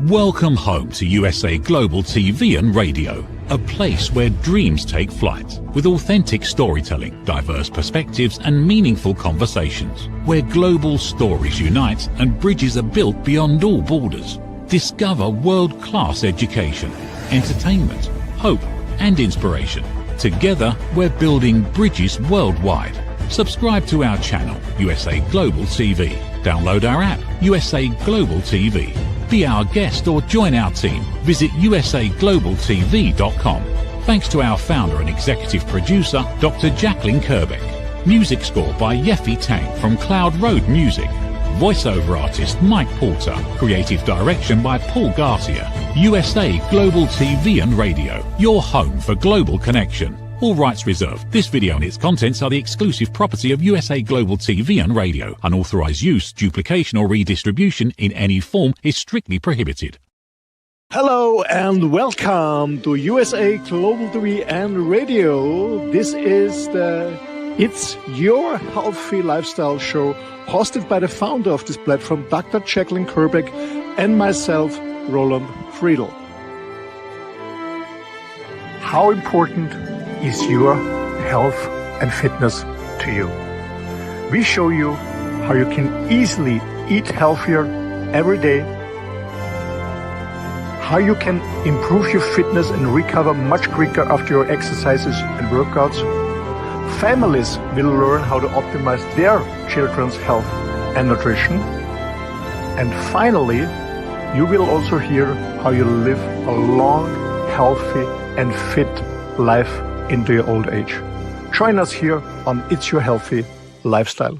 Welcome home to USA Global TV and Radio, a place where dreams take flight, with authentic storytelling, diverse perspectives and meaningful conversations, where global stories unite and bridges are built beyond all borders. Discover world-class education, entertainment, hope and inspiration. Together, we're building bridges worldwide. Subscribe to our channel, USA Global TV. Download our app, USA Global TV. Be our guest or join our team. Visit usaglobaltv.com. Thanks to our founder and executive producer, Dr. Jacalyn KERBECK. Music score by Yeffy Tang from Cloud Road Music. Voiceover artist Mike Porter. Creative direction by Paul Garcia. USA Global TV and Radio. Your home for global connection. All rights reserved. This video and its contents are the exclusive property of USA Global TV and Radio. Unauthorized use, duplication or redistribution in any form is strictly prohibited. Hello and welcome to USA Global TV and Radio. This is the It's Your Healthy Lifestyle show hosted by the founder of this platform, Dr. Jacalyn KERBECK, and myself, Roland Friedl. How important is your health and fitness to you? We show you how you can easily eat healthier every day, how you can improve your fitness and recover much quicker after your exercises and workouts. Families will learn how to optimize their children's health and nutrition. And finally, you will also hear how you live a long, healthy and fit life into your old age. Join us here on It's Your Healthy Lifestyle.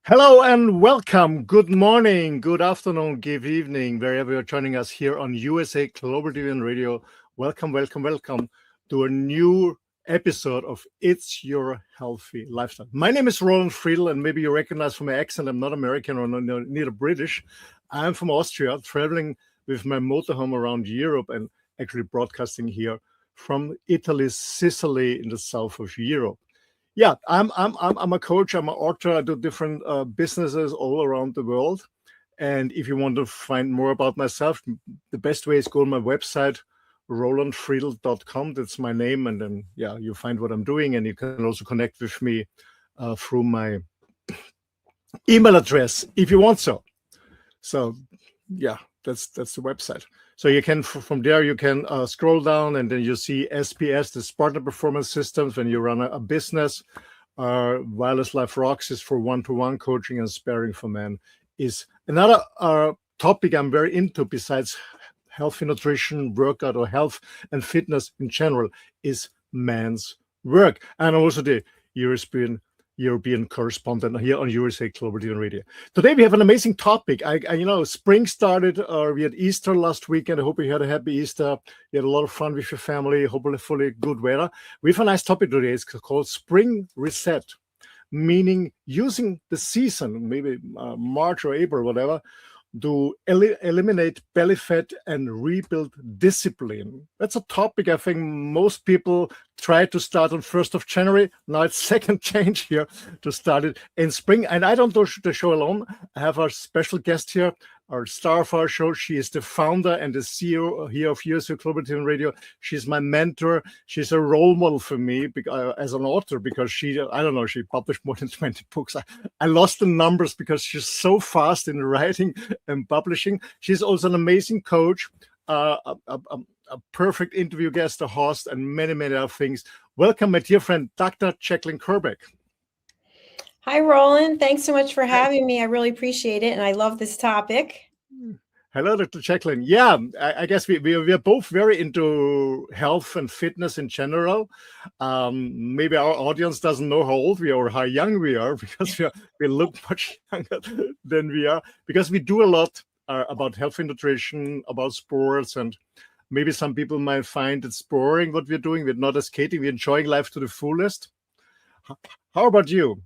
Hello and welcome. Good morning, good afternoon, good evening, wherever you're joining us here on USA Global TV and Radio. Welcome, welcome, welcome to a new episode of It's Your Healthy Lifestyle. My name is Roland Friedl, and maybe you recognize from my accent, I'm not American or neither British. I'm from Austria, traveling with my motorhome around Europe and actually broadcasting here from Italy, Sicily in the south of Europe. Yeah, I'm a coach, I'm an author, I do different businesses all around the world. And if you want to find more about myself, the best way is go to my website, rolandfriedl.com. That's my name, and then you find what I'm doing, and you can also connect with me through my email address if you want so. So that's the website. So you can, from there you can scroll down, and then you see SPS, the Partner Performance Systems, when you run a business. Wireless Life Rocks is for one-to-one coaching, and Sparring for Men is another topic I'm very into besides healthy nutrition, workout, or health and fitness in general, is men's work. And also the European correspondent here on USA Global TV and Radio. Today we have an amazing topic. Spring started, we had Easter last weekend. I hope you had a happy Easter. You had a lot of fun with your family, hopefully good weather. We have a nice topic today. It's called Spring Reset, meaning using the season, maybe March or April, whatever, to eliminate belly fat and rebuild discipline. That's a topic I think most people try to start on 1st of January. Now it's second change here to start it in spring. And I don't do the show alone. I have our special guest here, our star of our show. She is the founder and the CEO here of USA Global TV and Radio. She's my mentor. She's a role model for me as an author, because she published more than 20 books. I lost the numbers because she's so fast in writing and publishing. She's also an amazing coach, a perfect interview guest, a host, and many, many other things. Welcome, my dear friend, Dr. Jacalyn KERBECK. Hi, Roland. Thanks so much for having me. I really appreciate it, and I love this topic. Hello, Dr. Jacalyn. Yeah, I guess we are both very into health and fitness in general. Maybe our audience doesn't know how old we are or how young we are, because we look much younger than we are, because we do a lot about healthy nutrition, about sports, and maybe some people might find it's boring what we're doing. We're not escaping, we're enjoying life to the fullest. How about you?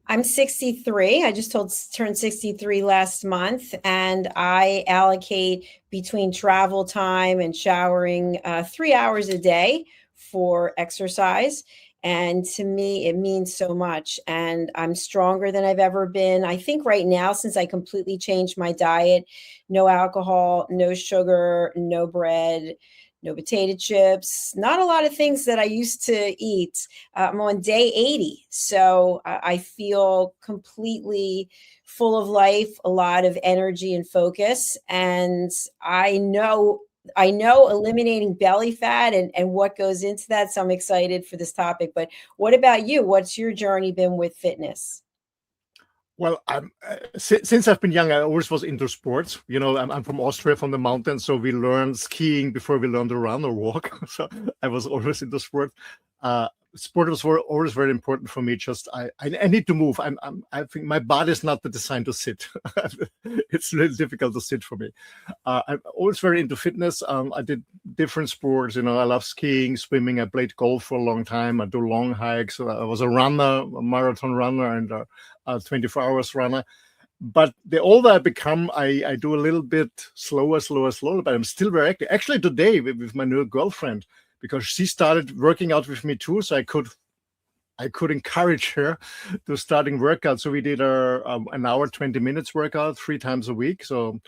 I'm 63. I just turned 63 last month, and I allocate between travel time and showering 3 hours a day for exercise. And to me, it means so much. And I'm stronger than I've ever been. I think right now, since I completely changed my diet, no alcohol, no sugar, no bread, no potato chips, not a lot of things that I used to eat. I'm on day 80. So I feel completely full of life, a lot of energy and focus. And I know eliminating belly fat and what goes into that. So I'm excited for this topic. But what about you? What's your journey been with fitness? Well, since I've been young, I always was into sports. I'm from Austria, from the mountains, so we learned skiing before we learned to run or walk. So I was always into sport. Sport was always very important for me. Just I need to move. I think my body is not designed to sit. It's really difficult to sit for me. I'm always very into fitness. I did different sports. I love skiing, swimming. I played golf for a long time. I do long hikes. I was a runner, a marathon runner, and a 24 hours runner. But the older I become, I do a little bit slower. But I'm still very active. Actually, today with my new girlfriend, because she started working out with me too, so I could encourage her to starting workout. So we did an hour, 20 minutes workout 3 times a week. So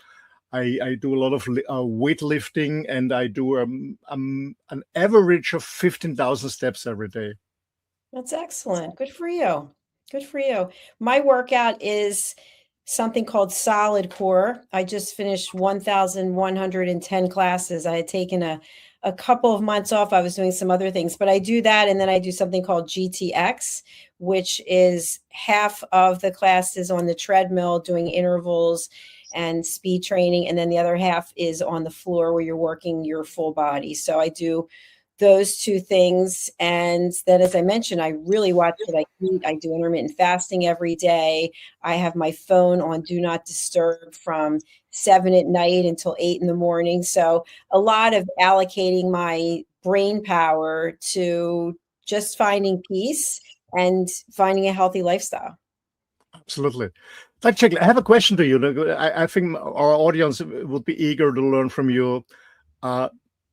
I do a lot of weightlifting, and I do an average of 15,000 steps every day. That's excellent. Good for you. Good for you. My workout is something called Solid Core. I just finished 1,110 classes. I had taken a couple of months off. I was doing some other things, but I do that. And then I do something called GTX, which is half of the classes on the treadmill doing intervals and speed training. And then the other half is on the floor where you're working your full body. So I do those 2 things. And then, as I mentioned, I really watch what I eat. I do intermittent fasting every day. I have my phone on Do Not Disturb from 7 at night until 8 in the morning. So a lot of allocating my brain power to just finding peace and finding a healthy lifestyle. Absolutely. Jacalyn, I have a question to you. I think our audience would be eager to learn from you.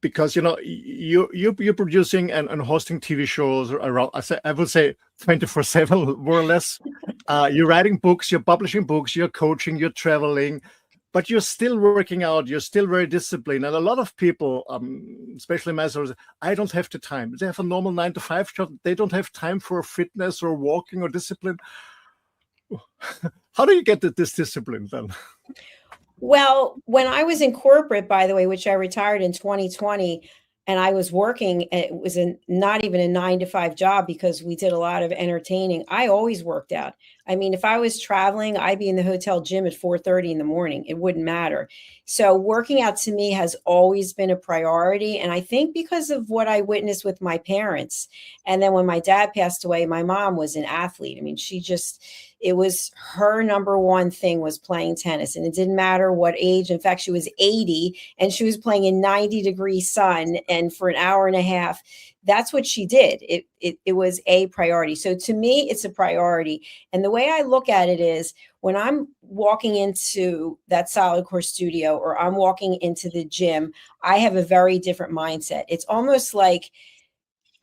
Because you're producing and hosting TV shows around, I would say 24/7, more or less. You're writing books, you're publishing books, you're coaching, you're traveling, but you're still working out. You're still very disciplined. And a lot of people, especially myself, I don't have the time. They have a normal 9-to-5 job. They don't have time for fitness or walking or discipline. How do you get this discipline then? Well, when I was in corporate, by the way, which I retired in 2020, and I was working, it was not even a 9-to-5 job because we did a lot of entertaining. I always worked out. I mean, if I was traveling, I'd be in the hotel gym at 4:30 in the morning. It wouldn't matter. So working out to me has always been a priority. And I think because of what I witnessed with my parents. And then when my dad passed away, my mom was an athlete. I mean, it was her number one thing was playing tennis, and it didn't matter what age. In fact, she was 80 and she was playing in 90-degree sun, and for an hour and a half, that's what she did. It was a priority. So to me, it's a priority. And the way I look at it is when I'm walking into that Solid Core studio or I'm walking into the gym, I have a very different mindset. It's almost like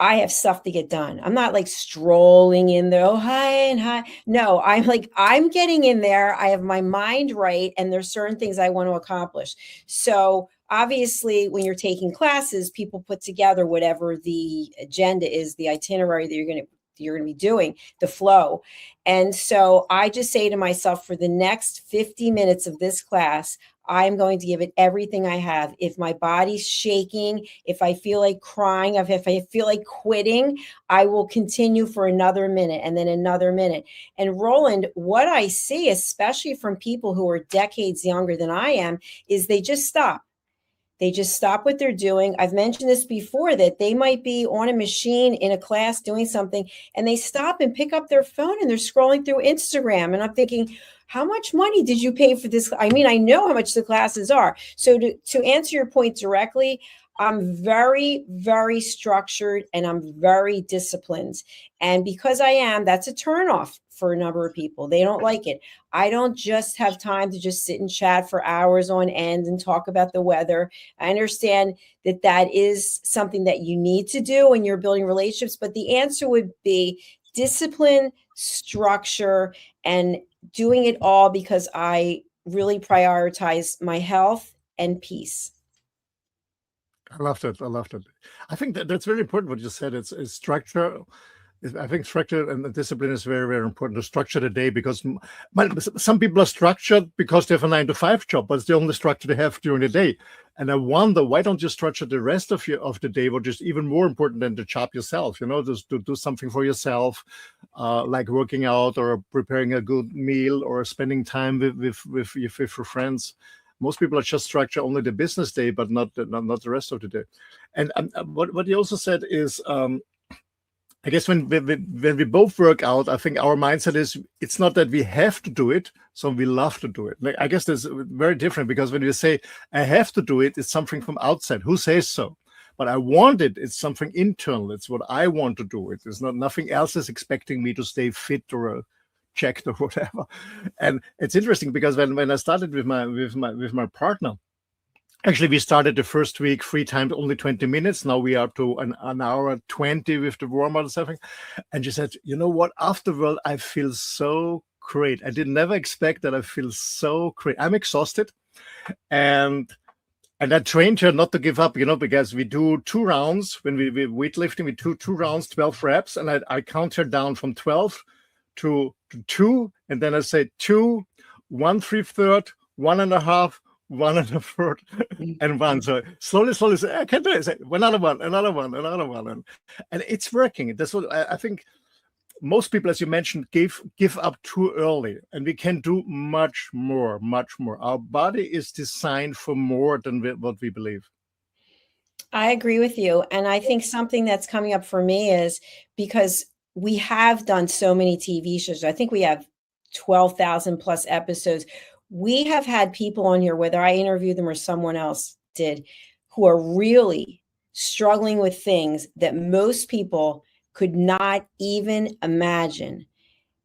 I have stuff to get done. I'm not like strolling in there, oh, hi and hi. No, I'm getting in there. I have my mind right. And there's certain things I want to accomplish. So obviously, when you're taking classes, people put together whatever the agenda is, the itinerary that you're going to be doing, the flow. And so I just say to myself, for the next 50 minutes of this class, I'm going to give it everything I have. If my body's shaking, if I feel like crying, if I feel like quitting, I will continue for another minute and then another minute. And Roland, what I see, especially from people who are decades younger than I am, is they just stop. They just stop what they're doing. I've mentioned this before, that they might be on a machine in a class doing something, and they stop and pick up their phone and they're scrolling through Instagram. And I'm thinking, how much money did you pay for this? I mean, I know how much the classes are. So to answer your point directly, I'm very, very structured and I'm very disciplined. And because I am, that's a turnoff for a number of people. They don't like it. I don't just have time to just sit and chat for hours on end and talk about the weather. I understand that that is something that you need to do when you're building relationships, but the answer would be discipline, structure, and doing it all because I really prioritize my health and peace. I loved it. I loved it. I think that's very important what you said. It's structure. I think structure and discipline is very, very important to structure the day, because some people are structured because they have a 9-to-5 job, but it's the only structure they have during the day. And I wonder, why don't you structure the rest of the day, which is even more important than the job yourself? Just to do something for yourself, like working out or preparing a good meal or spending time with your friends. Most people are just structure only the business day, but not the rest of the day. And what you also said is, I guess when we both work out, I think our mindset is, it's not that we have to do it, so we love to do it. Like, I guess that's very different, because when you say I have to do it, it's something from outside. Who says so? But I want it. It's something internal. It's what I want to do. It is not, nothing else is expecting me to stay fit or checked or whatever. And it's interesting, because when I started with my partner, actually, we started the first week 3 times, only 20 minutes. Now we are up to an hour 20 with the warm-up and something. And she said, you know what? Afterward, I feel so great. I did never expect that I feel so great. I'm exhausted. And I trained her not to give up, because we do 2 rounds. When we weightlifting, we do 2 rounds, 12 reps. And I count her down from 12 to 2. And then I say 2, 1 3/4, 1.5, 1 1/3, and 1. So slowly, I can do it. Say, another one. And it's working. That's what I think. Most people, as you mentioned, give up too early, and we can do much more. Our body is designed for more than what we believe. I agree with you. And I think something that's coming up for me is, because we have done so many TV shows. I think we have 12,000 plus episodes. We have had people on here, whether I interviewed them or someone else did, who are really struggling with things that most people could not even imagine.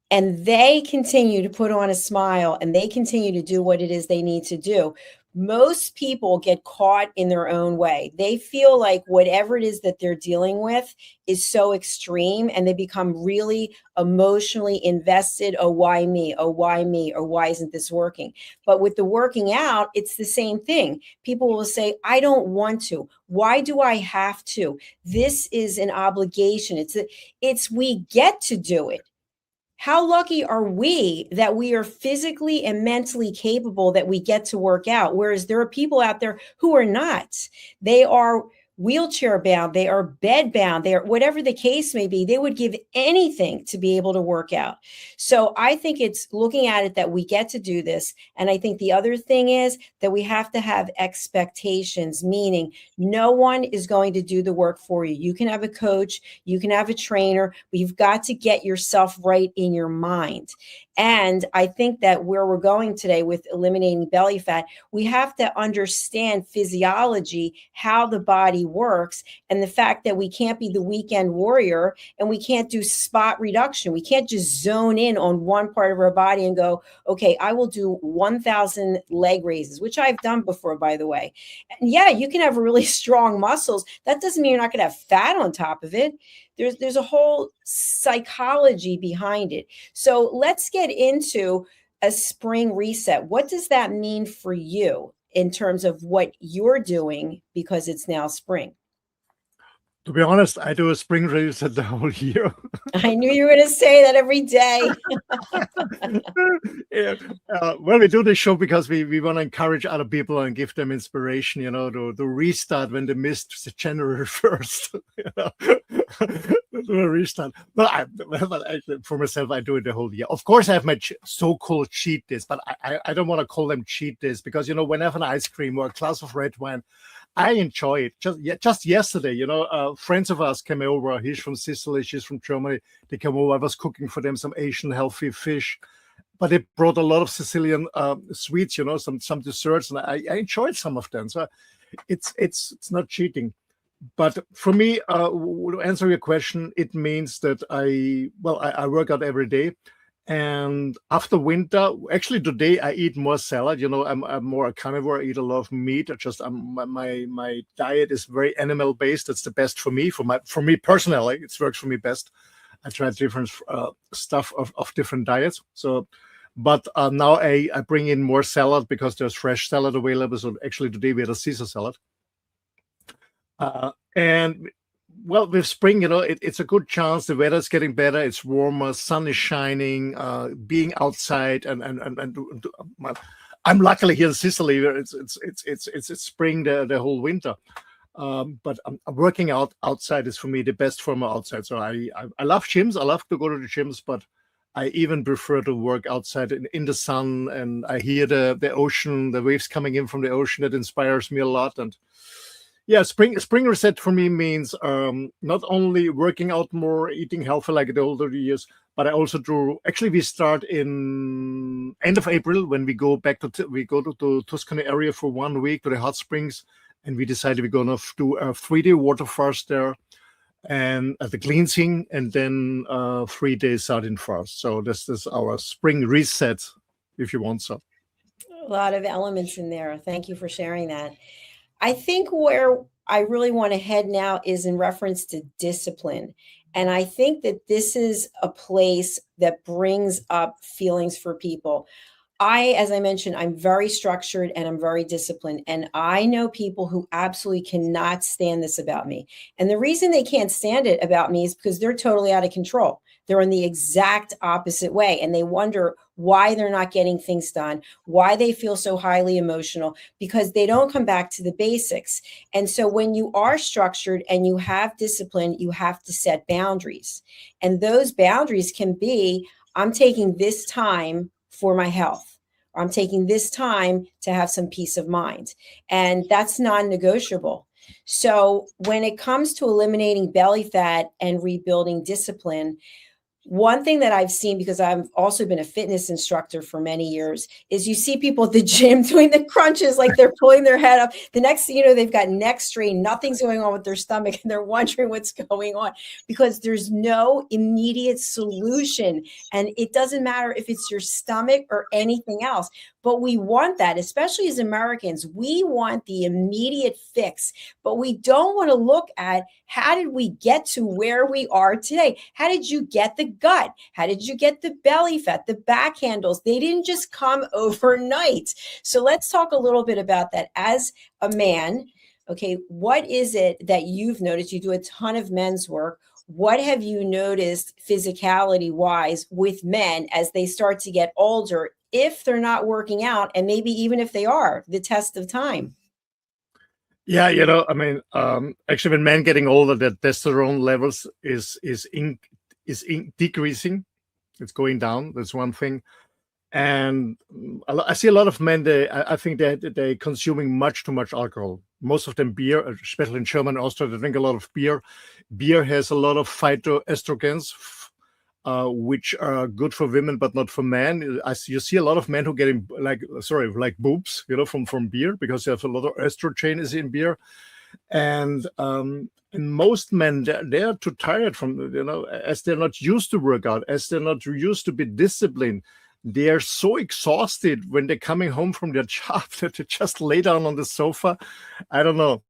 And they continue to put on a smile, and they continue to do what it is they need to do. Most people get caught in their own way. They feel like whatever it is that they're dealing with is so extreme, and they become really emotionally invested. Oh, why me? Oh, why me? Or why isn't this working? But with the working out, it's the same thing. People will say, I don't want to. Why do I have to? This is an obligation. It's we get to do it. How lucky are we that we are physically and mentally capable, that we get to work out? Whereas there are people out there who are not. They are wheelchair bound, they are bed bound, they are whatever the case may be. They would give anything to be able to work out. So I think it's looking at it that we get to do this. And I think the other thing is that we have to have expectations, meaning no one is going to do the work for you. You can have a coach, you can have a trainer, but you've got to get yourself right in your mind. And I think that where we're going today with eliminating belly fat, we have to understand physiology, how the body works, and the fact that we can't be the weekend warrior, and we can't do spot reduction. We can't just zone in on one part of our body and go, okay, I will do 1,000 leg raises, which I've done before, by the way. And yeah, you can have really strong muscles. That doesn't mean you're not going to have fat on top of it. There's a whole psychology behind it. So let's get into a spring reset. What does that mean for you in terms of what you're doing, because it's now spring? To be honest, I do a spring reset the whole year. I knew you were going to say that every day. Yeah. Well, we do this show because we want to encourage other people and give them inspiration, to restart when they missed January 1st. To restart. But actually, for myself, I do it the whole year. Of course, I have my so-called cheat days, but I don't want to call them cheat days, because, when I have an ice cream or a glass of red wine, I enjoy it. Just yesterday, friends of ours came over. He's from Sicily, she's from Germany. They came over. I was cooking for them some Asian healthy fish, but they brought a lot of Sicilian sweets, some desserts, and I enjoyed some of them. So it's not cheating. But for me, to answer your question, it means that I work out every day. And after winter, actually today I eat more salad. I'm more a carnivore. I eat a lot of meat. My diet is very animal based. It's the best for me. For me personally, it works for me best. I tried different stuff of different diets. So, but now I bring in more salad because there's fresh salad available. So actually today we had a Caesar salad. And well, with spring, it's a good chance. The weather's getting better. It's warmer. Sun is shining. Being outside, and I'm luckily here in Sicily, where it's spring the whole winter. But working out outside is for me the best form of outside. So I love gyms. I love to go to the gyms, but I even prefer to work outside in the sun. And I hear the ocean, the waves coming in from the ocean. That inspires me a lot. And yeah, spring reset for me means not only working out more, eating healthy like the older years, but I also do. Actually, we start in end of April when we go back we go to the Tuscany area for 1 week to the hot springs, and we decided we're gonna do a 3-day water fast there, and at the cleansing, and then 3 days sardine fast. So this is our spring reset, if you want so. A lot of elements in there. Thank you for sharing that. I think where I really want to head now is in reference to discipline. And I think that this is a place that brings up feelings for people. As I mentioned, I'm very structured and I'm very disciplined. And I know people who absolutely cannot stand this about me. And the reason they can't stand it about me is because they're totally out of control. They're in the exact opposite way. And they wonder why they're not getting things done, why they feel so highly emotional, because they don't come back to the basics. And so when you are structured and you have discipline, you have to set boundaries. And those boundaries can be, I'm taking this time for my health. I'm taking this time to have some peace of mind. And that's non-negotiable. So when it comes to eliminating belly fat and rebuilding discipline, one thing that I've seen, because I've also been a fitness instructor for many years, is you see people at the gym doing the crunches like they're pulling their head up. The next thing you know, they've got neck strain, nothing's going on with their stomach, and they're wondering what's going on because there's no immediate solution. And it doesn't matter if it's your stomach or anything else. But we want that, especially as Americans. We want the immediate fix, but we don't want to look at how did we get to where we are today? How did you get the gut? How did you get the belly fat, the back handles? They didn't just come overnight. So let's talk a little bit about that. As a man, okay, what is it that you've noticed? You do a ton of men's work. What have you noticed physicality wise with men as they start to get older, if they're not working out, and maybe even if they are, the test of time? Yeah, actually, when men getting older, their testosterone levels is decreasing. It's going down. That's one thing. And I see a lot of men. I think they're consuming much too much alcohol. Most of them beer, especially in Germany and Austria, they drink a lot of beer. Beer has a lot of phytoestrogens, which are good for women but not for men. You see a lot of men who getting like boobs, from beer, because there's a lot of estrogen is in beer, and most men they are too tired from as they're not used to work out, as they're not used to be disciplined. They are so exhausted when they're coming home from their job that they just lay down on the sofa. I don't know,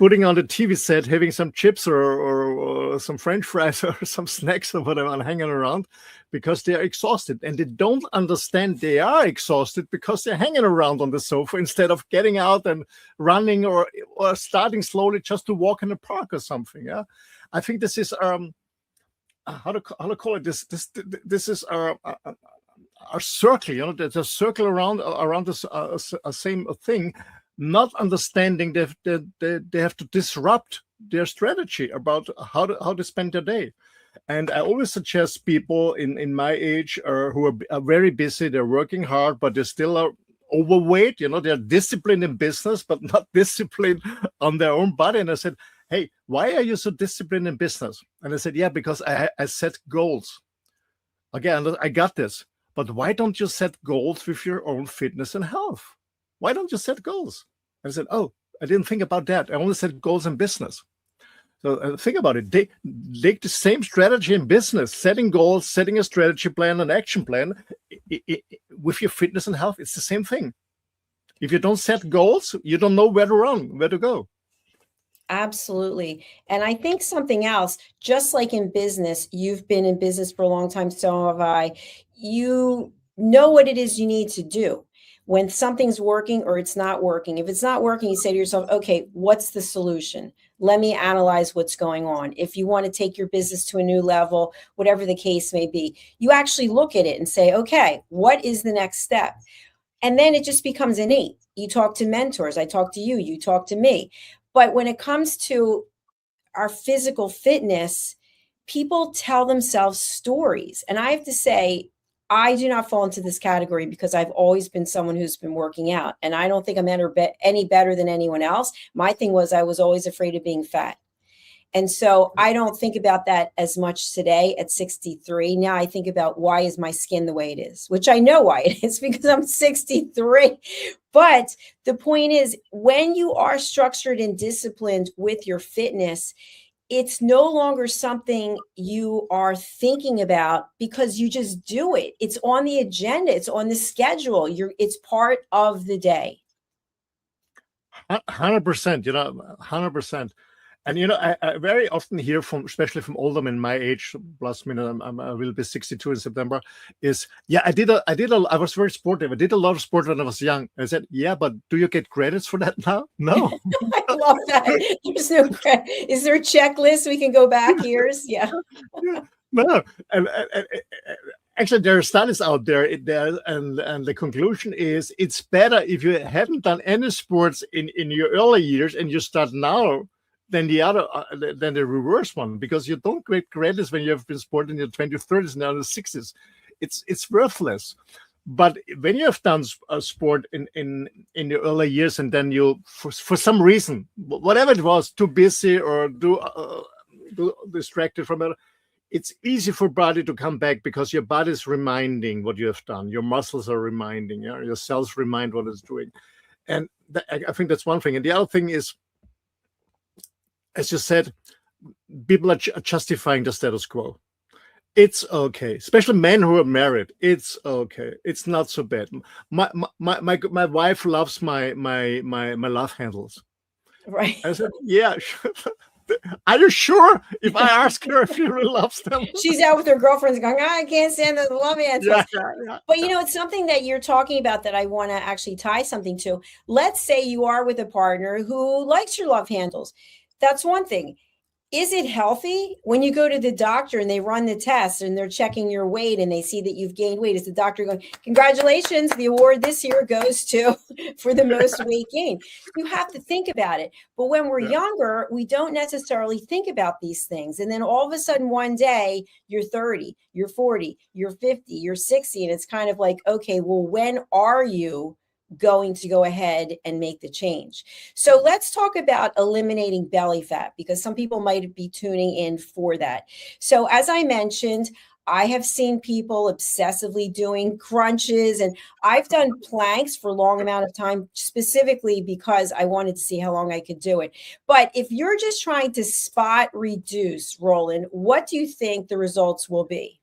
putting on the TV set, having some chips or some French fries or some snacks or whatever, and hanging around because they are exhausted. And they don't understand they are exhausted because they're hanging around on the sofa instead of getting out and running or starting slowly just to walk in the park or something. Yeah, I think this is how to call it. This is our circle. There's a circle around this same thing. Not understanding that they have to disrupt their strategy about how to spend their day. And I always suggest people in my age who are very busy, they're working hard, but they still are overweight. They're disciplined in business, but not disciplined on their own body. And I said, hey, why are you so disciplined in business? And I said, yeah, because I set goals. Again, I got this. But why don't you set goals with your own fitness and health? Why don't you set goals? I said, oh, I didn't think about that. I only set goals in business. So think about it. Take the same strategy in business, setting goals, setting a strategy plan, an action plan. With your fitness and health, it's the same thing. If you don't set goals, you don't know where to run, where to go. Absolutely. And I think something else, just like in business, you've been in business for a long time, so have I. You know what it is you need to do when something's working or it's not working. If it's not working, you say to yourself, okay, what's the solution? Let me analyze what's going on. If you want to take your business to a new level, whatever the case may be, you actually look at it and say, okay, what is the next step? And then it just becomes innate. You talk to mentors. I talk to you, you talk to me. But when it comes to our physical fitness, people tell themselves stories. And I have to say, I do not fall into this category because I've always been someone who's been working out. And I don't think I'm any better than anyone else. My thing was I was always afraid of being fat. And so I don't think about that as much today at 63. Now I think about why is my skin the way it is, which I know why it is because I'm 63. But the point is, when you are structured and disciplined with your fitness, it's no longer something you are thinking about because you just do it. It's on the agenda. It's on the schedule. It's part of the day. 100%, 100%. And I very often hear especially from older men my age, plus I will be 62 in September. Is I was very sportive. I did a lot of sport when I was young. I said, yeah, but do you get credits for that now? No. I love that. There's no credit. Is there a checklist we can go back years? Yeah. No. And actually, there are studies out there, and the conclusion is it's better if you haven't done any sports in your early years and you start now than the reverse one, because you don't get credits when you have been sport in your 20s, 30s, now in the 60s. It's worthless. But when you have done a sport in your early years, and then you for some reason, whatever it was, too busy or distracted from it, it's easy for body to come back because your body is reminding what you have done. Your muscles are reminding, your cells remind what it's doing. And I think that's one thing. And the other thing is, as you said, people are justifying the status quo. It's okay, especially men who are married. It's okay. It's not so bad. My wife loves my love handles. Right. I said, yeah. Are you sure? If I ask her if she really loves them, she's out with her girlfriends going, I can't stand the love handles. Yeah. But it's something that you're talking about that I want to actually tie something to. Let's say you are with a partner who likes your love handles. That's one thing. Is it healthy when you go to the doctor and they run the test and they're checking your weight and they see that you've gained weight? Is the doctor going, congratulations, the award this year goes to for the most weight gain? You have to think about it. But when we're younger, we don't necessarily think about these things. And then all of a sudden one day you're 30, you're 40, you're 50, you're 60. And it's kind of like, okay, well, when are you going to go ahead and make the change? So let's talk about eliminating belly fat, because some people might be tuning in for that. So as I mentioned, I have seen people obsessively doing crunches, and I've done planks for a long amount of time, specifically because I wanted to see how long I could do it. But if you're just trying to spot reduce, Roland, what do you think the results will be?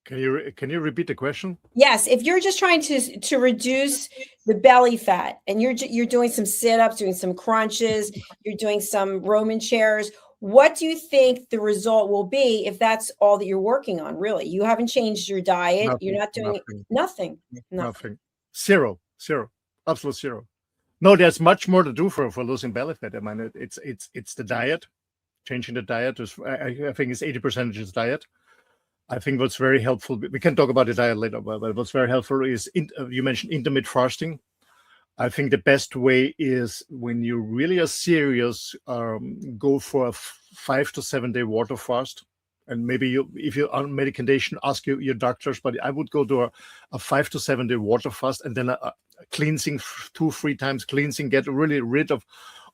Can you repeat the question? Yes, if you're just trying to reduce the belly fat and you're doing some sit-ups, doing some crunches, you're doing some Roman chairs, what do you think the result will be if that's all that you're working on? Really, you haven't changed your diet. You're not doing nothing. Zero, absolute zero. No, there's much more to do for losing belly fat. I mean, it's the diet, changing the diet. I think it's 80% is diet. I think what's very helpful, we can talk about the diet later, but what's very helpful is, you mentioned intermittent fasting. I think the best way is when you really are serious, go for a 5 to 7 day water fast. And maybe if you're on medication, ask your doctors, but I would go to a 5 to 7 day water fast, and then a cleansing, 2-3 times cleansing, get really rid of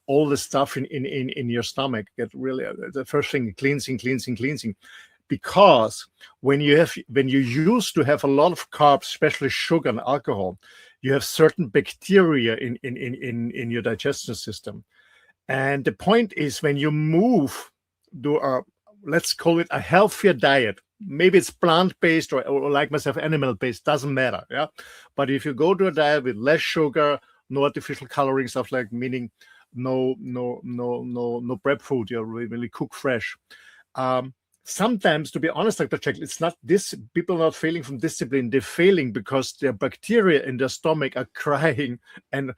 all the stuff in your stomach. Get really, the first thing, cleansing. Because when you used to have a lot of carbs, especially sugar and alcohol, you have certain bacteria in your digestion system. And the point is, when you move to a, let's call it a healthier diet, maybe it's plant-based or like myself, animal-based, doesn't matter. Yeah. But if you go to a diet with less sugar, no artificial coloring, stuff like, meaning no prep food, you really cook fresh. Sometimes, to be honest, Dr. Jacalyn, it's not this, people are not failing from discipline, they're failing because their bacteria in their stomach are crying and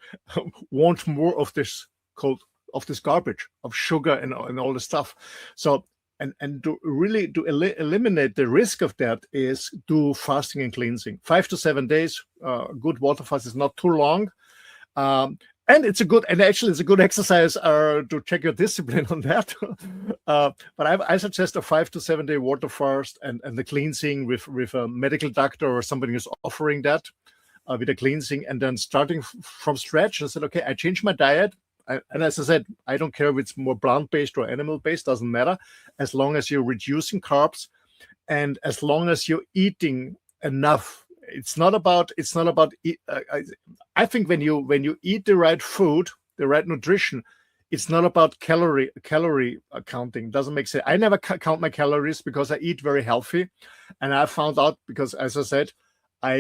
want more of this garbage, of sugar and all the stuff. So, and to really eliminate the risk of that is do fasting and cleansing. 5 to 7 days, good water fast is not too long. And it's a good exercise to check your discipline on that. But I suggest a 5 to 7 day water fast and the cleansing with a medical doctor or somebody who's offering that with a cleansing, and then starting from scratch. I said, okay, I changed my diet. And as I said, I don't care if it's more plant-based or animal-based, doesn't matter, as long as you're reducing carbs and as long as you're eating enough. It's not about. I think when you eat the right food, the right nutrition, it's not about calorie counting. Doesn't make sense. I never count my calories because I eat very healthy, and I found out, because as I said,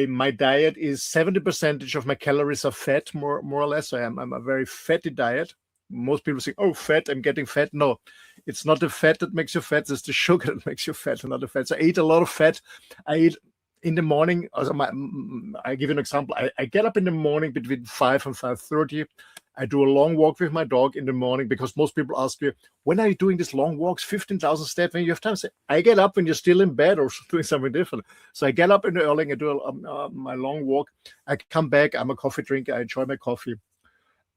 my diet is 70% of my calories are fat, more or less. So I'm a very fatty diet. Most people say, "Oh, fat! I'm getting fat." No, it's not the fat that makes you fat. It's the sugar that makes you fat, not the fat. So I eat a lot of fat. I eat in the morning. I give you an example. I get up in the morning between 5 and 5:30. I do a long walk with my dog in the morning, because most people ask me, when are you doing these long walks, 15,000 steps, when you have time? I get up when you're still in bed or doing something different. So I get up in the early, I do my long walk. I come back, I'm a coffee drinker, I enjoy my coffee.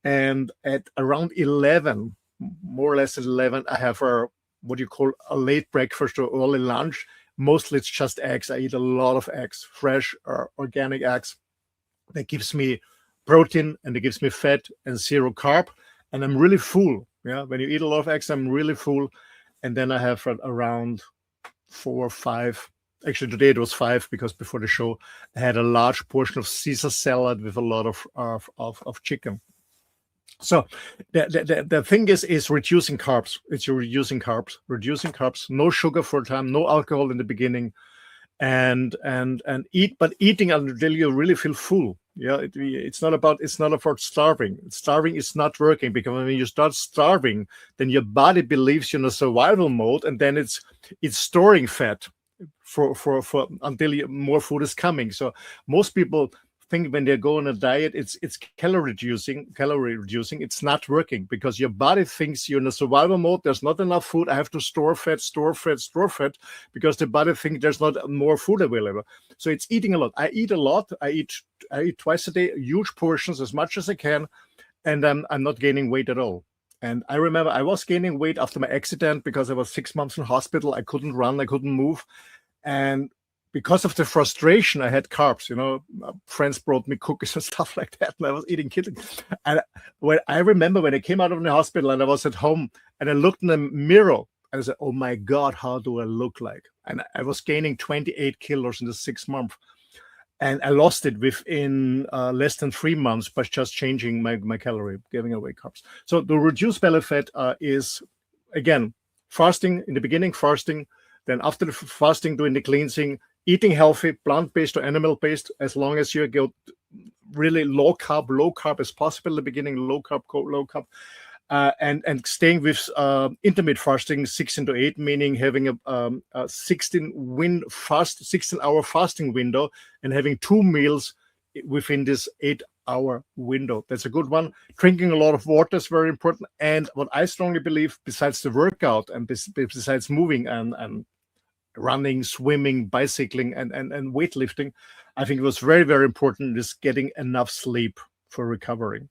And at around 11, more or less at 11, I have what you call a late breakfast or early lunch. Mostly it's just eggs. I eat a lot of eggs, fresh or organic eggs. That gives me protein and it gives me fat and zero carb, and I'm really full. Yeah, when you eat a lot of eggs, I'm really full. And then I have around 4 or 5. Actually, today it was 5, because before the show I had a large portion of Caesar salad with a lot of chicken. So the thing is reducing carbs. It's reducing carbs, no sugar for a time, no alcohol in the beginning, and eat, but eating until you really feel full. Yeah, it's not about starving. Starving is not working, because when you start starving, then your body believes you're in a survival mode, and then it's storing fat for until more food is coming. So most people think when they go on a diet, it's calorie reducing. It's not working, because your body thinks you're in a survival mode. There's not enough food. I have to store fat, because the body thinks there's not more food available. So it's eating a lot. I eat a lot. I eat twice a day, huge portions, as much as I can, and I'm not gaining weight at all. And I remember I was gaining weight after my accident, because I was 6 months in hospital. I couldn't run. I couldn't move, and because of the frustration, I had carbs. Friends brought me cookies and stuff like that, and I was eating kidding. And I remember when I came out of the hospital and I was at home and I looked in the mirror, and I said, "Oh my God, how do I look like?" And I was gaining 28 kilos in the 6 months, and I lost it within less than 3 months by just changing my calorie, giving away carbs. So the reduced belly fat is, again, fasting in the beginning, then after the fasting, doing the cleansing. Eating healthy, plant-based or animal-based, as long as you go really low carb as possible in the beginning, low carb, and staying with intermittent fasting, 16 to 8, meaning having a 16-hour fasting window and having 2 meals within this 8-hour window. That's a good one. Drinking a lot of water is very important. And what I strongly believe, besides the workout and besides moving and running, swimming, bicycling, and weightlifting, I think it was very, very important is getting enough sleep for recovering.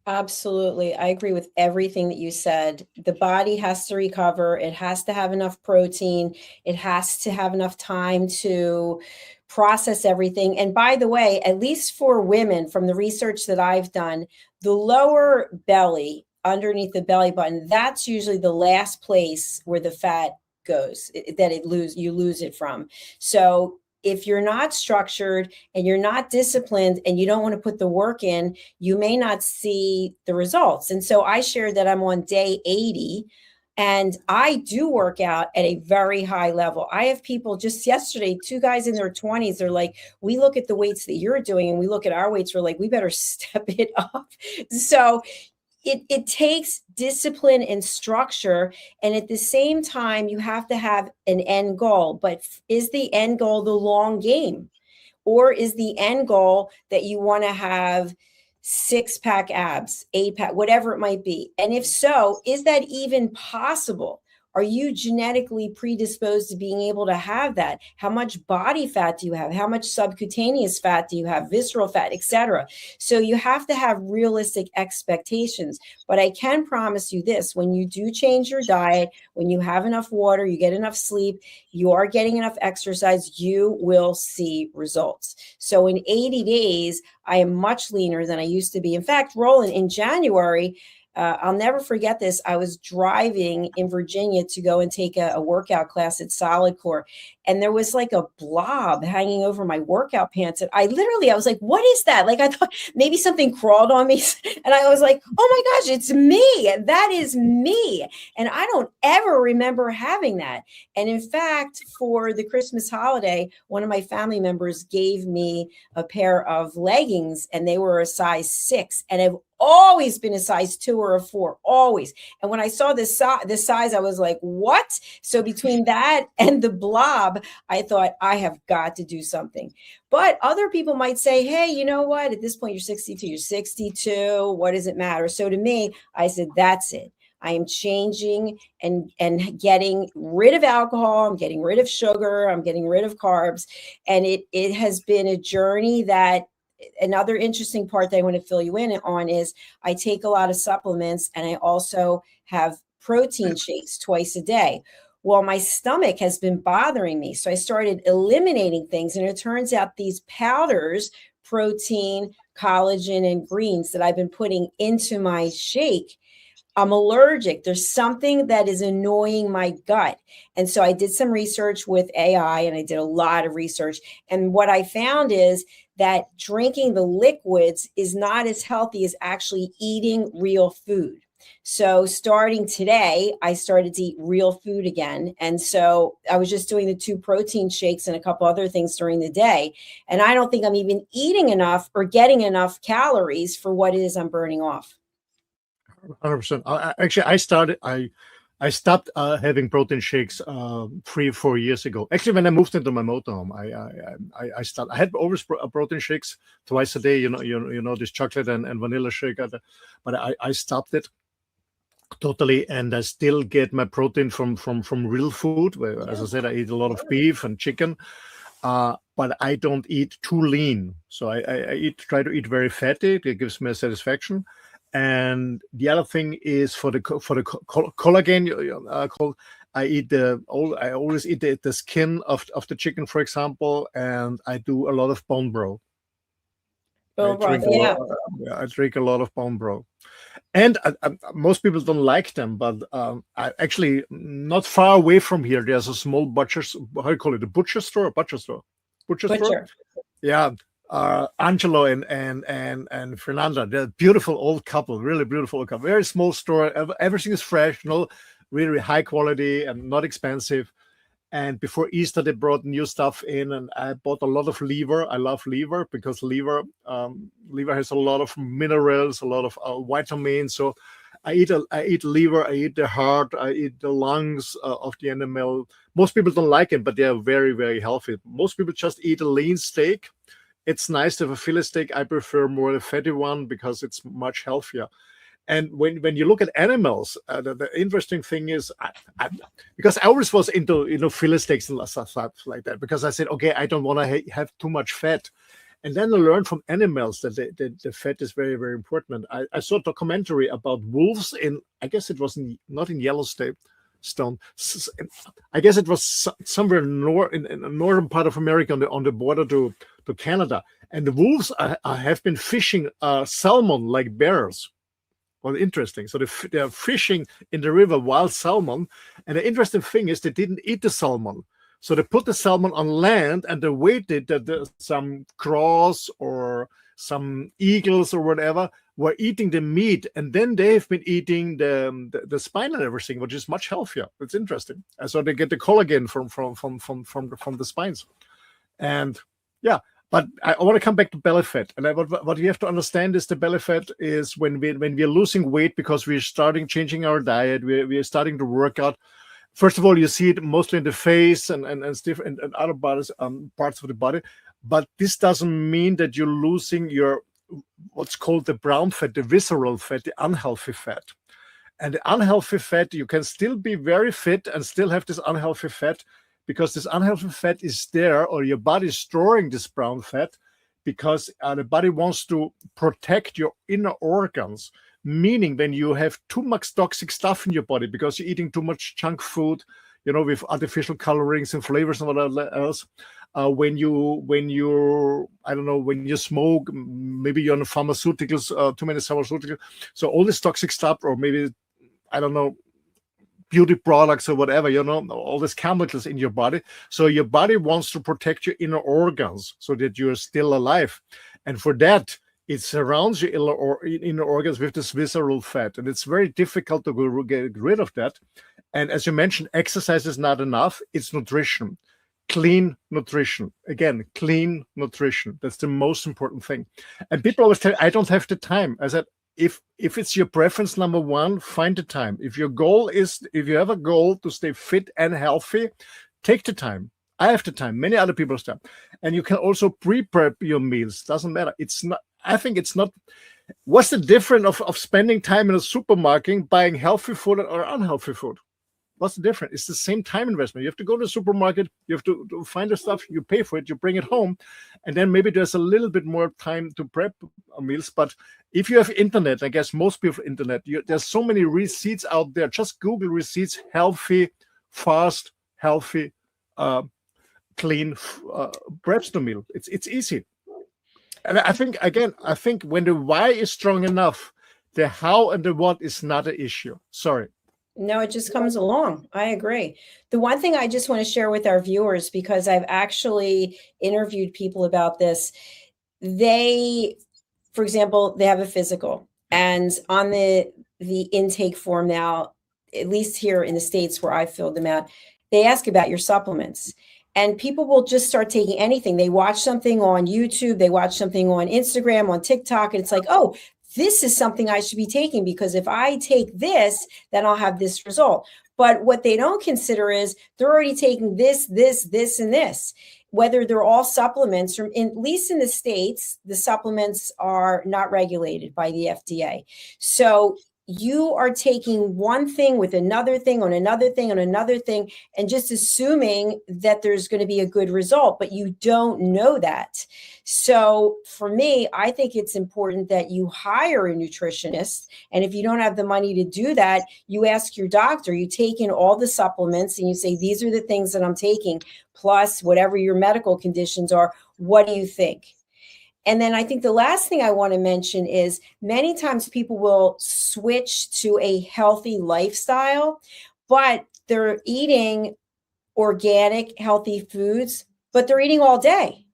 Absolutely. I agree with everything that you said. The body has to recover. It has to have enough protein. It has to have enough time to process everything. And by the way, at least for women, from the research that I've done, the lower belly, underneath the belly button, that's usually the last place where the fat goes, you lose it from. So if you're not structured and you're not disciplined and you don't want to put the work in, you may not see the results. And so I shared that I'm on day 80 and I do work out at a very high level. I have people just yesterday, 2 guys in their 20s, they're like, we look at the weights that you're doing and we look at our weights, we're like, we better step it up. So it takes discipline and structure. And at the same time, you have to have an end goal. But is the end goal the long game? Or is the end goal that you want to have 6-pack abs, 8-pack, whatever it might be? And if so, is that even possible? Are you genetically predisposed to being able to have that? How much body fat do you have? How much subcutaneous fat do you have? Visceral fat, etc. So you have to have realistic expectations. But I can promise you this: when you do change your diet, when you have enough water, you get enough sleep, you are getting enough exercise, you will see results. So in 80 days, I am much leaner than I used to be. In fact, Roland, in January, I'll never forget this. I was driving in Virginia to go and take a workout class at Solid Core, and there was like a blob hanging over my workout pants. And I was like, what is that? Like, I thought maybe something crawled on me. And I was like, oh my gosh, it's me. That is me. And I don't ever remember having that. And in fact, for the Christmas holiday, one of my family members gave me a pair of leggings, and they were a size 6. And I've always been a size 2 or a 4, always. And when I saw this size, I was like, what? So between that and the blob, I thought, I have got to do something. But other people might say, hey, you know what? At this point, you're 62, you're 62. What does it matter? So to me, I said, that's it. I am changing and getting rid of alcohol. I'm getting rid of sugar. I'm getting rid of carbs. And it has been a journey that another interesting part that I want to fill you in on is I take a lot of supplements, and I also have protein shakes twice a day. Well, my stomach has been bothering me. So I started eliminating things, and it turns out these powders, protein, collagen, and greens that I've been putting into my shake, I'm allergic. There's something that is annoying my gut. And so I did some research with AI, and I did a lot of research. And what I found is that drinking the liquids is not as healthy as actually eating real food. So starting today, I started to eat real food again. And so I was just doing the 2 protein shakes and a couple other things during the day. And I don't think I'm even eating enough or getting enough calories for what it is I'm burning off. 100%. Actually, I stopped having protein shakes 3-4 years ago. Actually, when I moved into my motorhome, I stopped. I had always protein shakes twice a day. You know this chocolate and vanilla shake, but I stopped it totally, and I still get my protein from real food. Where, as I said, I eat a lot of beef and chicken, but I don't eat too lean. So I try to eat very fatty. It gives me a satisfaction. And the other thing is for the collagen, I always eat the skin of the chicken, for example, and I do a lot of bone broth. I drink a lot of bone broth. And most people don't like them, but actually not far away from here, there's a small butcher store. Yeah. Angelo and Fernanda, they're a beautiful old couple, really beautiful old couple. Very small store. Everything is fresh, really high quality and not expensive. And before Easter, they brought new stuff in, and I bought a lot of liver. I love liver because liver has a lot of minerals, a lot of vitamins. So I eat liver, I eat the heart, I eat the lungs of the animal. Most people don't like it, but they are very, very healthy. Most people just eat a lean steak. It's nice to have a fillet steak. I prefer more the fatty one because it's much healthier. And when you look at animals, the interesting thing is, because I always was into fillet steaks and stuff like that, because I said, okay, I don't want to have too much fat. And then I learned from animals that the fat is very, very important. I saw a documentary about wolves I guess it was not in Yellowstone. I guess it was somewhere in the northern part of America on the border to Canada. And the wolves have been fishing salmon like bears. Well, interesting. So they are fishing in the river wild salmon. And the interesting thing is they didn't eat the salmon, So they put the salmon on land and they waited that some crows or some eagles or whatever were eating the meat, and then they've been eating the spine and everything, which is much healthier. It's interesting. And so they get the collagen from the spines. And yeah, but I want to come back to belly fat. And what you have to understand is the belly fat is when we're losing weight because we're starting changing our diet, we're starting to work out. First of all, you see it mostly in the face and other bodies, parts of the body. But this doesn't mean that you're losing your what's called the brown fat, the visceral fat, the unhealthy fat. And the unhealthy fat, you can still be very fit and still have this unhealthy fat, because this unhealthy fat is there, or your body is storing this brown fat because the body wants to protect your inner organs. Meaning when you have too much toxic stuff in your body because you're eating too much junk food, with artificial colorings and flavors and whatever else. When you smoke, maybe you're on pharmaceuticals, too many pharmaceuticals. So all this toxic stuff, or maybe, beauty products or whatever, all these chemicals in your body. So your body wants to protect your inner organs so that you're still alive. And for that, it surrounds your inner organs with this visceral fat. And it's very difficult to get rid of that. And as you mentioned, exercise is not enough. It's nutrition. Clean nutrition. Again, clean nutrition. That's the most important thing. And people always tell me, I don't have the time. I said, if it's your preference, number one, find the time. If you have a goal to stay fit and healthy, take the time. I have the time. Many other people have time. And you can also pre-prep your meals. Doesn't matter. I think it's not. What's the difference of spending time in a supermarket buying healthy food or unhealthy food? What's the difference? It's the same time investment. You have to go to the supermarket, you have to find the stuff, you pay for it, you bring it home, and then maybe there's a little bit more time to prep meals. But if you have internet, I guess most people have internet, there's so many receipts out there. Just Google receipts, healthy, fast, healthy, clean preps the meal. It's easy. And I think when the why is strong enough, the how and the what is not an issue. Sorry. No, it just comes along. I agree. The one thing I just want to share with our viewers, because I've actually interviewed people about this, for example, they have a physical, and on the intake form now, at least here in the States where I filled them out, they ask about your supplements. And people will just start taking anything. They watch something on YouTube, they watch something on Instagram, on TikTok, and it's like, oh, this is something I should be taking, because if I take this, then I'll have this result. But what they don't consider is they're already taking this, and this. Whether they're all supplements, at least in the States, the supplements are not regulated by the FDA. So you are taking one thing with another thing on another thing on another thing, and just assuming that there's going to be a good result, but you don't know that. So for me, I think it's important that you hire a nutritionist. And if you don't have the money to do that, you ask your doctor, you take in all the supplements and you say, these are the things that I'm taking, plus whatever your medical conditions are. What do you think? And then I think the last thing I want to mention is many times people will switch to a healthy lifestyle, but they're eating organic, healthy foods, but they're eating all day.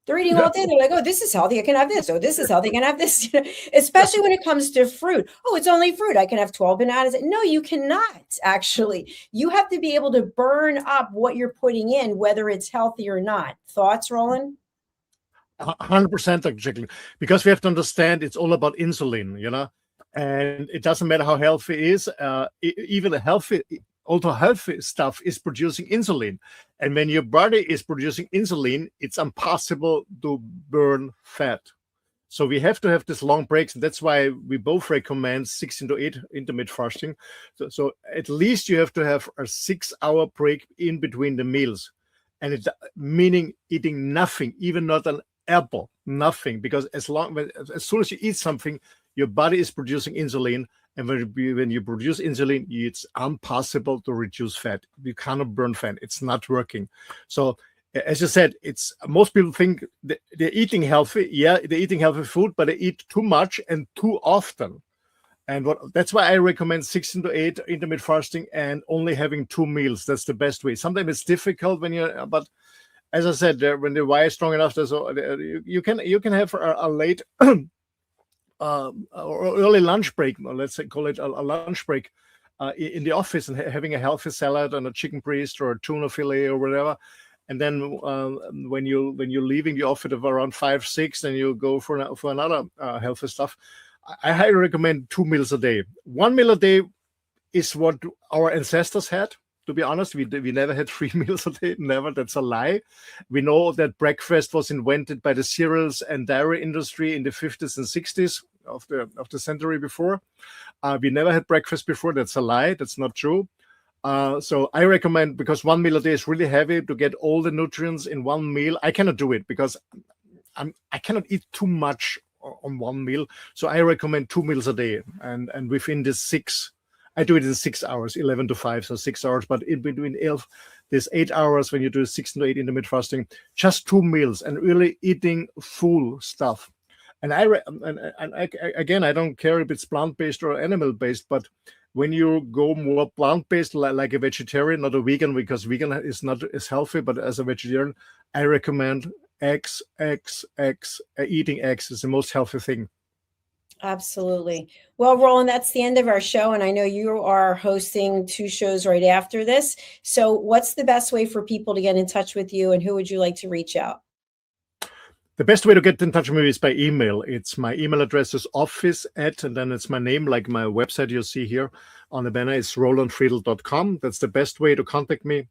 They're eating all day. They're like, oh, this is healthy, I can have this. Oh, this is healthy, I can have this. Especially when it comes to fruit. Oh, it's only fruit. I can have 12 bananas. No, you cannot, actually. You have to be able to burn up what you're putting in, whether it's healthy or not. Thoughts, Roland? 100%, Jacalyn, because we have to understand it's all about insulin, and it doesn't matter how healthy it is. Even a healthy stuff is producing insulin. And when your body is producing insulin, it's impossible to burn fat. So we have to have these long breaks. And that's why we both recommend 16 to 8 intermittent fasting. So at least you have to have a 6-hour break in between the meals. And it meaning eating nothing, even not an apple, nothing. Because as soon as you eat something, your body is producing insulin. And when you produce insulin, it's impossible to reduce fat. You cannot burn fat. It's not working. So as you said, most people think they're eating healthy. Yeah, they're eating healthy food, but they eat too much and too often. And that's why I recommend 16 to 8 intermittent fasting and only having 2 meals. That's the best way. Sometimes it's difficult but as I said, when the why is strong enough, you can have a late or early lunch break, or let's say call it a lunch break in the office, and having a healthy salad and a chicken breast or a tuna fillet or whatever. And then when you're leaving the office of around 5-6, then you go for another healthy stuff. I highly recommend 2 meals a day. 1 meal a day is what our ancestors had. To be honest, we never had 3 meals a day. Never. That's a lie. We know that breakfast was invented by the cereals and dairy industry in the 50s and 60s of the century before. We never had breakfast before. That's a lie. That's not true. So I recommend, because 1 meal a day is really heavy, to get all the nutrients in 1 meal. I cannot do it because I cannot eat too much on 1 meal. So I recommend 2 meals a day, and within this 6, I do it in 6 hours, 11 to 5, so 6 hours. But in between there's 8 hours when you do 6 to 8 intermittent fasting, just 2 meals and really eating full stuff. And I don't care if it's plant-based or animal-based, but when you go more plant-based, like a vegetarian, not a vegan, because vegan is not as healthy, but as a vegetarian, I recommend eggs. Eating eggs is the most healthy thing. Absolutely. Well, Roland, that's the end of our show. And I know you are hosting 2 shows right after this. So what's the best way for people to get in touch with you, and who would you like to reach out? The best way to get in touch with me is by email. It's my email address is office@, and then it's my name, like my website you see here on the banner. It's rolandfriedl.com. That's the best way to contact me.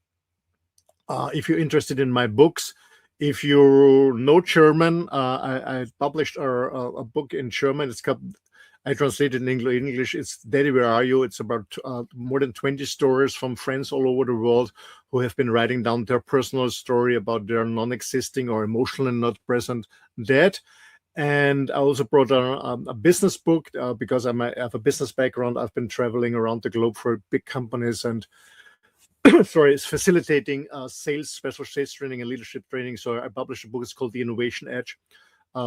If you're interested in my books, if you know German, I published a book in German. It's called, I translated in English. It's Daddy, Where Are You? It's about more than 20 stories from friends all over the world who have been writing down their personal story about their non-existing or emotionally not present dad. And I also brought a business book because I have a business background. I've been traveling around the globe for big companies and it's facilitating special sales training and leadership training. So I published a book. It's called The Innovation Edge.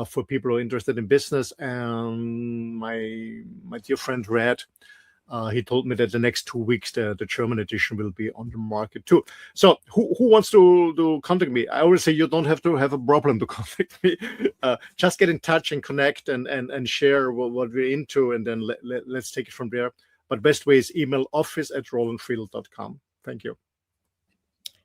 For people who are interested in business. And my dear friend Red, he told me that the next 2 weeks the German edition will be on the market too. So who wants to contact me? I always say you don't have to have a problem to contact me. Just get in touch and connect and share what we're into, and then let's take it from there. But best way is email office@rolandfriedl.com. Thank you.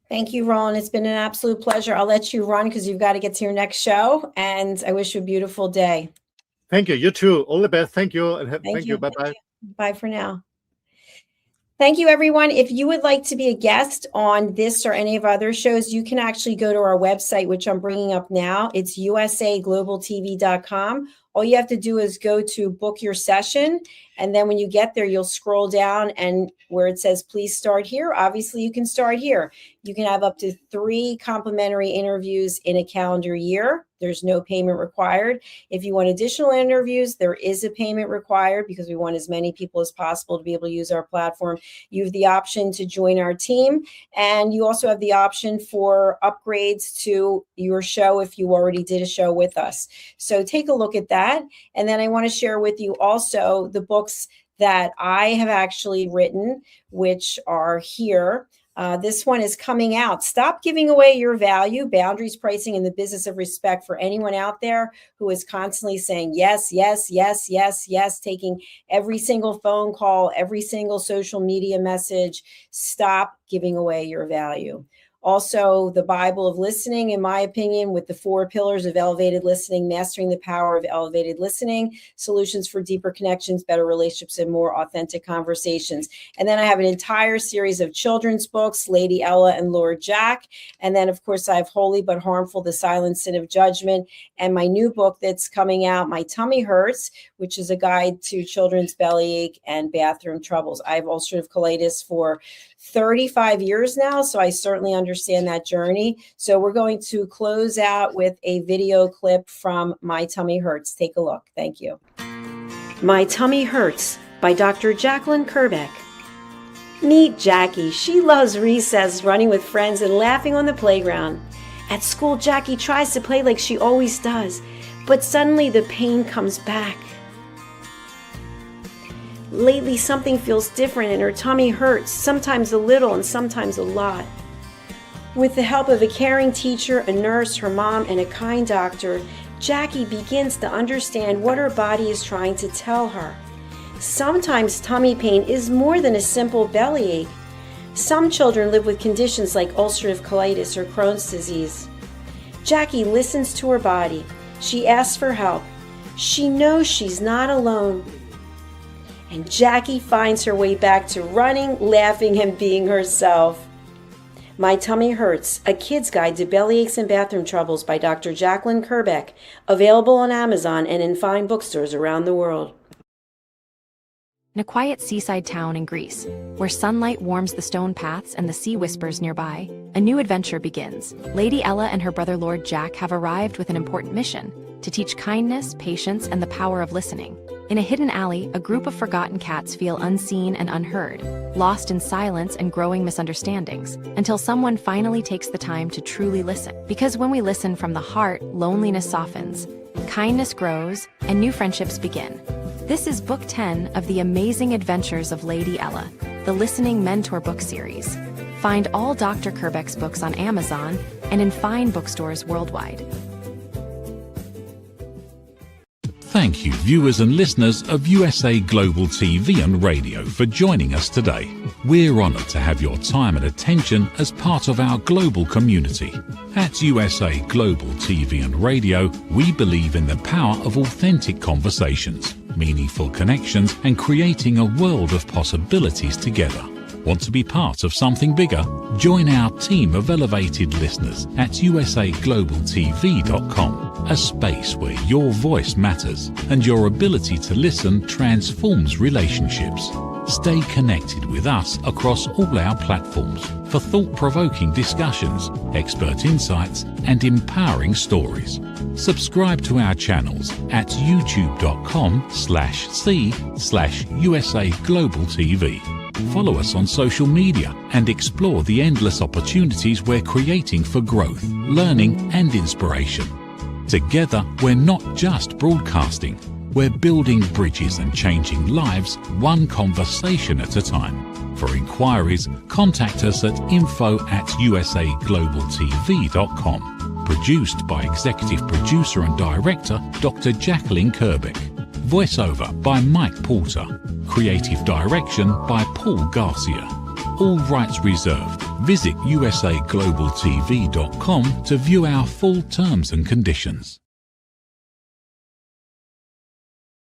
Thank you, Roland. It's been an absolute pleasure. I'll let you run because you've got to get to your next show, and I wish you a beautiful day. Thank you. You too. All the best. Thank you. And thank you. Bye-bye. Bye for now. Thank you, everyone. If you would like to be a guest on this or any of our other shows, you can actually go to our website, which I'm bringing up now. It's usaglobaltv.com. All you have to do is go to book your session. And then when you get there, you'll scroll down, and where it says, please start here, obviously you can start here. You can have up to 3 complimentary interviews in a calendar year. There's no payment required. If you want additional interviews, there is a payment required because we want as many people as possible to be able to use our platform. You have the option to join our team, and you also have the option for upgrades to your show if you already did a show with us. So take a look at that. And then I want to share with you also the books that I have actually written, which are here. This one is coming out. Stop giving away your value, boundaries, pricing, and the business of respect. For anyone out there who is constantly saying yes, yes, yes, yes, yes, taking every single phone call, every single social media message, stop giving away your value. Also, the Bible of listening, in my opinion, with the 4 pillars of elevated listening, mastering the power of elevated listening, solutions for deeper connections, better relationships, and more authentic conversations. And then I have an entire series of children's books, Lady Ella and Lord Jack. And then, of course, I have Holy But Harmful, The Silent Sin of Judgment, and my new book that's coming out, My Tummy Hurts, which is a guide to children's bellyache and bathroom troubles. I have ulcerative colitis for 35 years now, so I certainly understand that journey. So we're going to close out with a video clip from My Tummy Hurts. Take a look. Thank you. My Tummy Hurts by Dr. Jacalyn KERBECK. Meet Jackie. She loves recess, running with friends, and laughing on the playground. At school, Jackie tries to play like she always does, but suddenly the pain comes back. Lately, something feels different and her tummy hurts, sometimes a little and sometimes a lot. With the help of a caring teacher, a nurse, her mom, and a kind doctor, Jackie begins to understand what her body is trying to tell her. Sometimes tummy pain is more than a simple bellyache. Some children live with conditions like ulcerative colitis or Crohn's disease. Jackie listens to her body. She asks for help. She knows she's not alone. And Jackie finds her way back to running, laughing, and being herself. My Tummy Hurts, a kid's guide to bellyaches and bathroom troubles by Dr. Jacalyn KERBECK, available on Amazon and in fine bookstores around the world. In a quiet seaside town in Greece, where sunlight warms the stone paths and the sea whispers nearby, a new adventure begins. Lady Ella and her brother Lord Jack have arrived with an important mission: to teach kindness, patience, and the power of listening. In a hidden alley, a group of forgotten cats feel unseen and unheard, lost in silence and growing misunderstandings, until someone finally takes the time to truly listen. Because when we listen from the heart, loneliness softens, kindness grows, and new friendships begin. This is Book 10 of The Amazing Adventures of Lady Ella, the Listening Mentor book series. Find all Dr. KERBECK's books on Amazon and in fine bookstores worldwide. Thank you, viewers and listeners of USA Global TV and Radio, for joining us today. We're honoured to have your time and attention as part of our global community. At USA Global TV and Radio, we believe in the power of authentic conversations, meaningful connections, and creating a world of possibilities together. Want to be part of something bigger? Join our team of elevated listeners at usaglobaltv.com, a space where your voice matters and your ability to listen transforms relationships. Stay connected with us across all our platforms for thought-provoking discussions, expert insights, and empowering stories. Subscribe to our channels at youtube.com/c/USA-Global-TV. Follow us on social media and explore the endless opportunities we're creating for growth, learning, and inspiration. Together, we're not just broadcasting, we're building bridges and changing lives one conversation at a time. For inquiries, contact us at info@usaglobaltv.com. Produced by Executive Producer and Director Dr. Jacalyn KERBECK. Voiceover by Mike Porter. Creative direction by Paul Garcia. All rights reserved. Visit usaglobaltv.com to view our full terms and conditions.